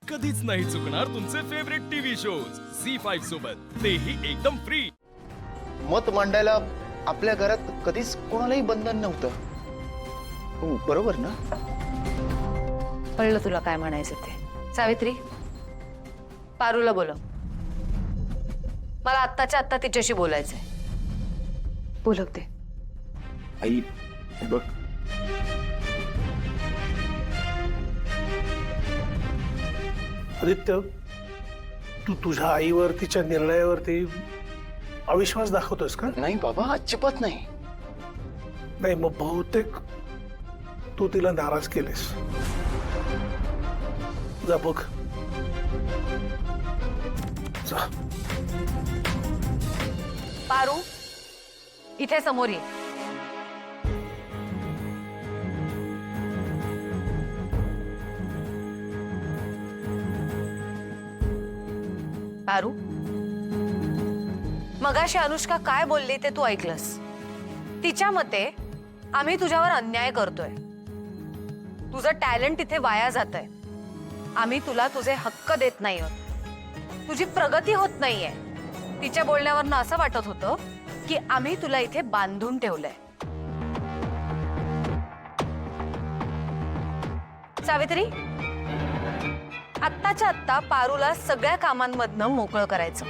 कधीच नाही चुकणार तुमचे फेवरेट टीव्ही शोज झी5 सोबत, तेही एकदम फ्री। मत मांडायला आपल्या घरात कधीच कोणालाही बंधन नव्हतं, बरोबर ना? कळलं तुला काय म्हणायचं ते। सावित्री, पारूला बोलव, मला आत्ताच्या आत्ता तिच्याशी बोलायचंय। बोलवते। आई बघ, आदित्य, तू तुझ्या आईवर तिच्या निर्णयावरती अविश्वास दाखवतोस का? नाही बाबा, अजिबात नाही। नाही, मग बहुतेक तू तिला नाराज केलेस। जा बघ, जा। पारू, इथे समोर ये। पारू, मगाशी अनुष्का काय बोलली ते तू ऐकलंस? तिच्या मते आम्ही तुझ्यावर अन्याय करतोय, तुझं टॅलेंट इथे वाया जातंय, आम्ही तुला तुझे हक्क देत नाही आहोत, तुझी प्रगती होत नाहीये। तिच्या बोलण्यावरनं असं वाटत होतं की आम्ही तुला इथे बांधून ठेवलंय। सावित्री, आत्ताच्या आत्ता पारूला सगळ्या कामांमधनं मोकळं करायचं।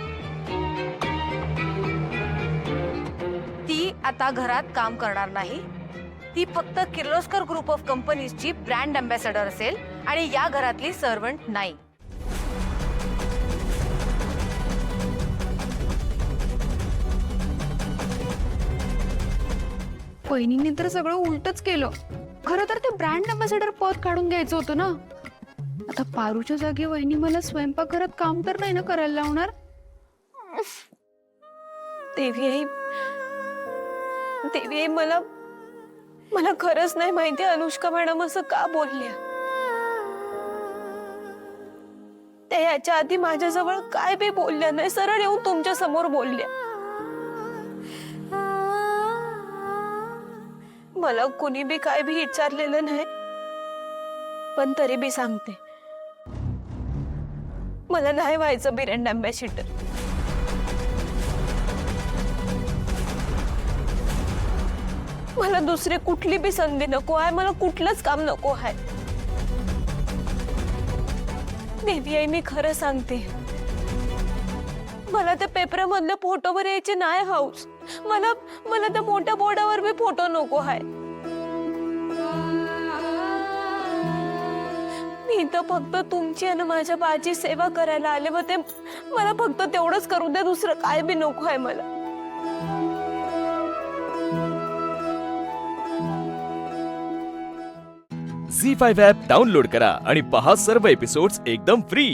ती आता घरात काम करणार नाही, ती फक्त किर्लोस्कर ग्रुप ऑफ कंपनीजची ब्रँड अँबॅसेडर असेल आणि या घरातली सर्वंट नाही। वहिनींनी तर सगळं उलटच केलं। खरं तर ते ब्रँड अँबॅसेडर पद काढून घ्यायचं होतं ना। आता पारूच्या जागी वहिनी मला स्वयंपाकघरात काम तर नाही ना करायला लावणार। देवी आई, देवी आई, मला मला खरंच नाही माहिती अनुष्का मॅडम असं का बोलल्या। त्या याच्या आधी माझ्याजवळ काय बी बोलल्या नाही, सरळ येऊन तुमच्या समोर बोलल्या। मला कुणी बी काय बी विचारलेलं नाही, पण तरी बी सांगते, मला नाही व्हायचं ब्रँड अँबॅसेडर। मला दुसरी कुठली बी संधी नको आहे, मला कुठलंच काम नको आहे। देवी आई, मी खरं सांगते, मला त्या पेपरामधल्या फोटोवर यायचे नाही हाऊस। मला मला त्या मोठ्या बोर्डावर बी फोटो नको आहे। मी तर फक्त तुमची आणि माझ्या बाची सेवा करायला आले होते, मला फक्त तेवढंच करू दे, दुसरं काय बी नको आहे मला। झी5 ॲप डाउनलोड करा आणि पहा सर्व एपिसोड्स एकदम फ्री।